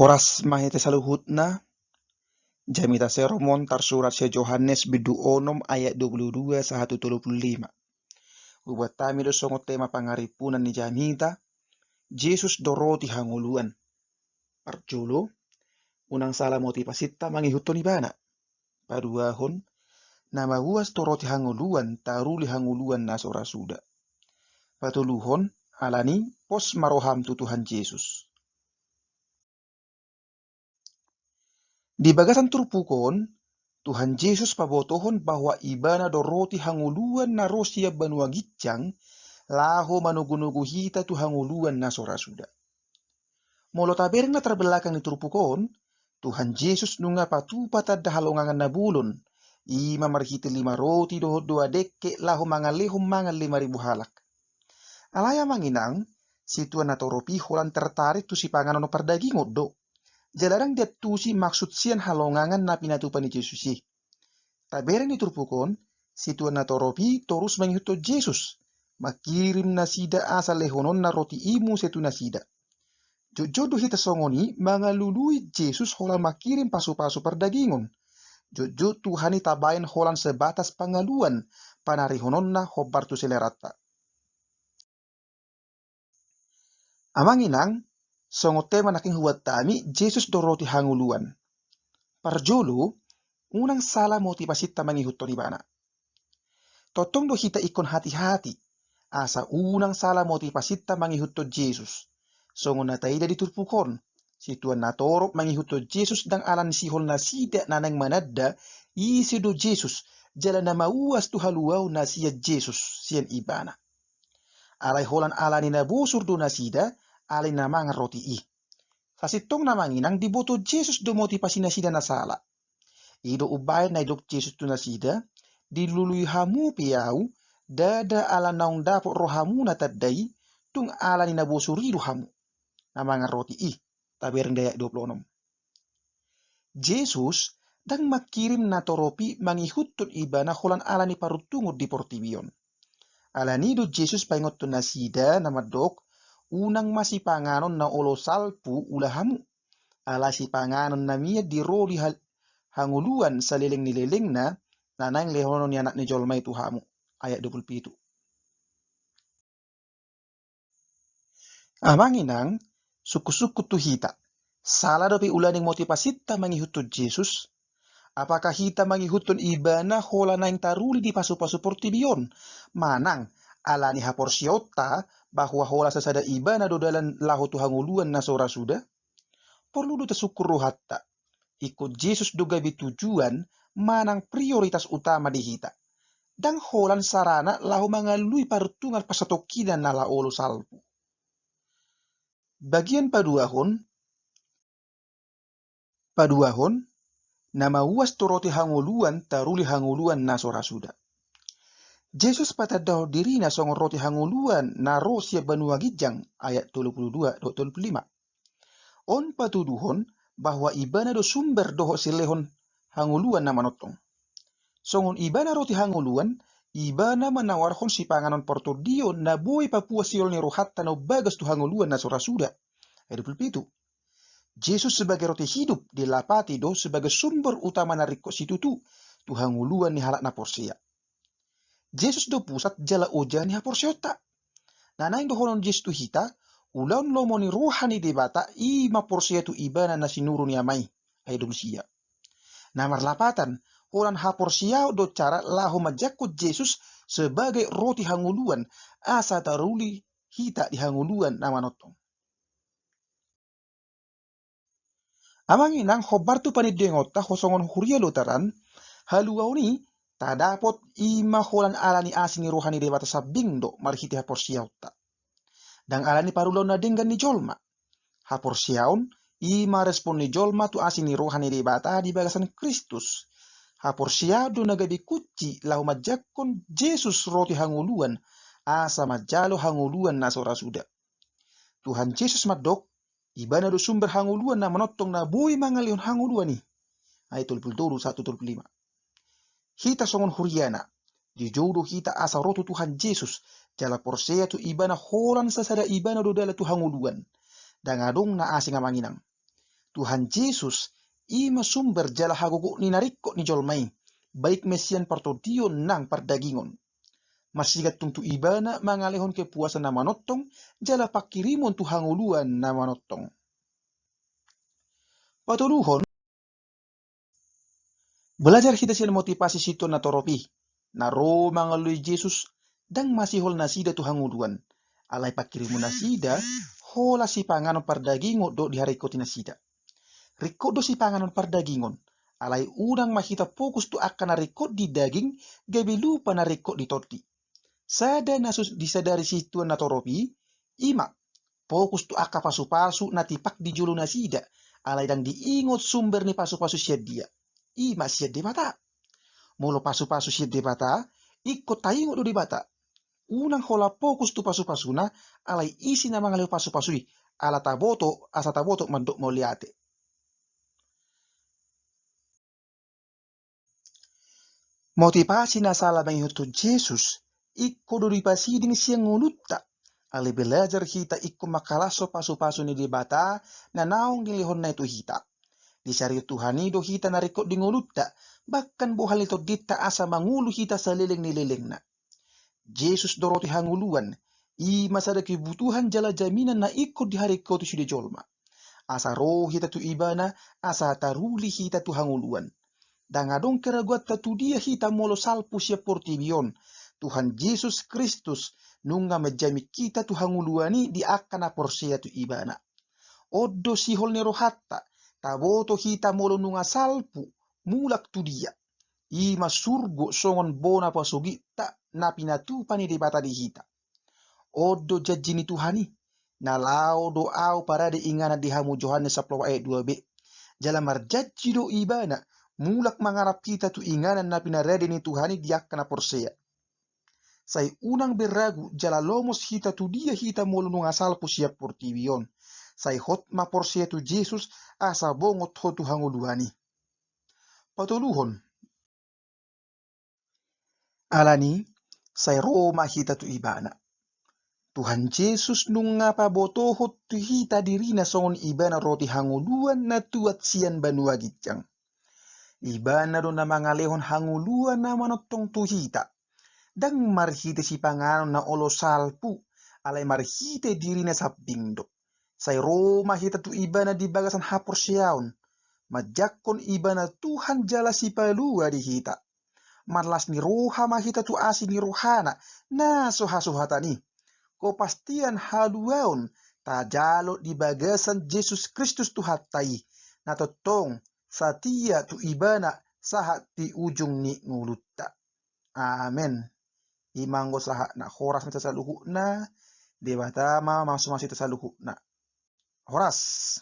Horas mahete saluhutna, jamita sermon tarsurat se Yohanes bidu onom ayat 22 sahatu 35. Buat tami do songo tema pangaripunan ni jamita, Jesus do roti hanguluan. Parjolo, unang sala motivasita mangihutun ibana. Paduahon, nama huas do roti hanguluan taruli hanguluan nasora suda. Patuluhon, alani pos maroham tu Tuhan Yesus. Di bagasan turpukon, Tuhan Yesus pabotohon bahwa ibana do roti hanguluan na rosia banua gicang, laho manugu-nugu hita tu hanguluan na sora suda. Molo tabereng na terbelakang di turpukon, Tuhan Yesus nunga patupata dahalongangan na bulun, ima marhiti 5 roti doho 2 deke laho mangalehom mangal 5.000 halak. Alaya manginang, si tuan na toropi holan tertarik tu si panganon pardagingot do. Jalarang dia tusi maksud sian halongangan na pinatupan ni Yesusi. Tabereng diturpukon, si tuan na toropi torus mengikuto Yesus. Makirim nasida asa lehonon na roti imu setu nasida. Jojo hita songoni mangalului Yesus holan makirim pasu-pasu perdagingon. Jojo Tuhani tabayan holan sebatas pangaluan panarihonon na hobar tu selerata. Amanginang, songo tema naking huwat tami Jesus do roti hanguluan. Parjolo, unang sala motivasi ta mangihutton ibana. Totong do hita ikon hati-hati, asa unang sala motivasi ta mangihutto Jesus. Songo na taida diturpukon, si tuan na torop mangihutto Jesus dang alan sihol na sida nanang manadda, isi do Jesus, jala na mauas tu haluaw na siya Jesus, siyan ibana. Alay holan alani na busur do na sida, alay na mga roti i. Sasitong na manginang diboto Jesus do motivasi na sida na sala. Ido ubay na idok Jesus tu na sida, dilului hamu piyaw, dada ala naong dapo rohamu na tadday, tung ala ni nabusurido hamu. Na mga roti i, tabereng daya 26. Jesus, dang makirim na toropi mangihutun iba na holan ala ni parutungod di portibion. Ala ni do Jesus paingot tu na sida na madok, unang masipanganon na olo salpu ulahamu. Ala si panganon na miya di roli hanguluan sa liling-nililing na nanang lehonon ni anak ni Jolma itu hamu. Ayat 27. Amanginang, suku-suku tu hita. Salah dopi ulaning motivasita mangihutun Jesus. Apakah hita mangihutun ibana hola naing taruli di pasu-pasu portibion? Manang, alani haporsiota bahwa hola sasada ibana do dalan lahu tu hanguluan na sora suda? Perlu do tesukur rohatta. Ikut Jesus do gabi tujuan manang prioritas utama di hita. Dang holan sarana lahu mangalui parutungan pasatokinan na laolo salpu. Bagian paduahon, nama uas toroti hanguluan taruli hanguluan na sora suda. Jesus patadaw diri na song roti hanguluan na rosia banua gijang ayat 22-25. On patuduhon bahwa ibana do sumber doho silehon hanguluan na manotong. Songon ibana roti hanguluan, ibana menawarhon si panganon portodio na boy papua siol ni rohatta no bagas tu hanguluan na sora suda. Ayat 27. Jesus sebagai roti hidup dilapati do sebagai sumber utama na riko situtu tu hanguluan ni halak na porsia. Jesus do pusat jala oja ni haporsiota. Nanaing do honon Jesus tu hita, ulan lomoni rohani debata ima porsia tu ibana na sinuru ni amai. Ayat 20. Namar lapatan, holan haporsia do cara lahu majakut Jesus sebagai roti hanguluan asa taruli hita di hanguluan na manotong. Amanginang hobar tu panidengota hosongon huria lotaran, haluau ni tadapot ima holan alani asini rohani debata sabing do marhiti haporsiauta. Dang alani parulaw na denggan ni Jolma. Haporsiaun, ima respon ni Jolma tu asini rohani debata di bagasan Kristus. Haporsiado nagabi kuci lahu majakon Jesus roti hanguluan asa majalo hanguluan na sora suda. Tuhan Yesus madok, ibana do sumber hanguluan na manotong na boy mangalion hanguluan ni. Ayat 22-1-25. Hita songon huriana, di jodoh hita asa rotu Tuhan Yesus, jala porsea tu ibana holan sasada ibana do dala tu hanguluan. Dangadong na asing amanginang. Tuhan Yesus ima sumber jala hagogo ni narikko ni jolmai, baik mesian partodio nang pardagingon. Masigat tungtu ibana mangalehon kepuasan na manotong, jala pakirimon tu hanguluan na manotong. Patuluhon, belajar kita sila motivasi sito na toropi, na ro mangalui Yesus, dang masihol na sida tu hanguluan. Alay pakirimon na sida, hola si panganon pardagingo do diharikoti na sida. Rikot do si panganon pardagingon, alay udang makita fokus tu akan na rikot di daging, gabi lupa na rikot di toti. Sada nasus disadari situ na toropi, ima fokus tu aka pasu-pasu na tipak di julu na sida, alay dang diingot sumber ni pasu-pasu siad dia. Ima siad di bata. Molo pasu-pasu siad di bata, ikut taingot do di bata. Unang hola fokus tu pasu-pasuna, alay isi na mangaleo pasu-pasui, ala taboto asa taboto mandok moliate. Motivasi na sala mengikuti Yesus, ikko duri pasiding siang ngulutta. Ale belajar kita ikko makalaso pasu-pasu ni dibata na naong gilihon na itu hita. Di syariat Tuhani do hita narikot di ngulutta, bahkan bohal itu dita asa mangulu hita saliling ni lileng na. Yesus doroti hanguluan, i masada kebutuhan jala jaminan na ikut di hari kau tu sudah jolma. Asa roh hita tu ibana, asa taruli hita tu hanguluan. Dan adong keraguat tu dia hita molo salpu siap portibion. Tuhan Yesus Kristus nunga menjami kita tu hanguluani di akana porsia tu ibana. Odo sihol ne rohatta, taboto hita molo nunga salpu, mulak tu dia. Ima surgo songon bona pasugi tak napinatu pani di bata di hita. Odo jajini Tuhani, na lao do au parade ingana di hamu Yohanes 10 ayat 2b. Jala marjaji do ibana, mulak mangarap kita tu inganan na pinarede ni Tuhani diakana porsea. Say unang beragu jala lomos hita tu dia hita molo nung asal po siap portibion. Say hot ma porsea tu Jesus asa bongot ho tu hanguluani. Patuluhon. Alani, say Roma hita tu ibana. Tuhan Yesus nung ngapa botohot tu hita dirina songon ibana roti hanguluan na tuat sian banua gijang. Ibana do na mangalehon hanguluan na manotong tuhita. Dang marhite si panganon na olo salpu, alay marhite diri na sabingdo. Say Roma hita tu ibana di bagasan hapor siyaon. Majakon ibana Tuhan jala si palua di hita. Marlas ni roha mahita tu asi ni rohana, na soha-sohatani. Kopastian haluaon, tajalo di bagasan Yesus Kristus tu hatai. Na totong, satia tu ibana sahat di ujung ni ngulutta. Amen. Imanggo sahat na horas na saluhu na, debatama masuk-masuk saluhu na. Horas.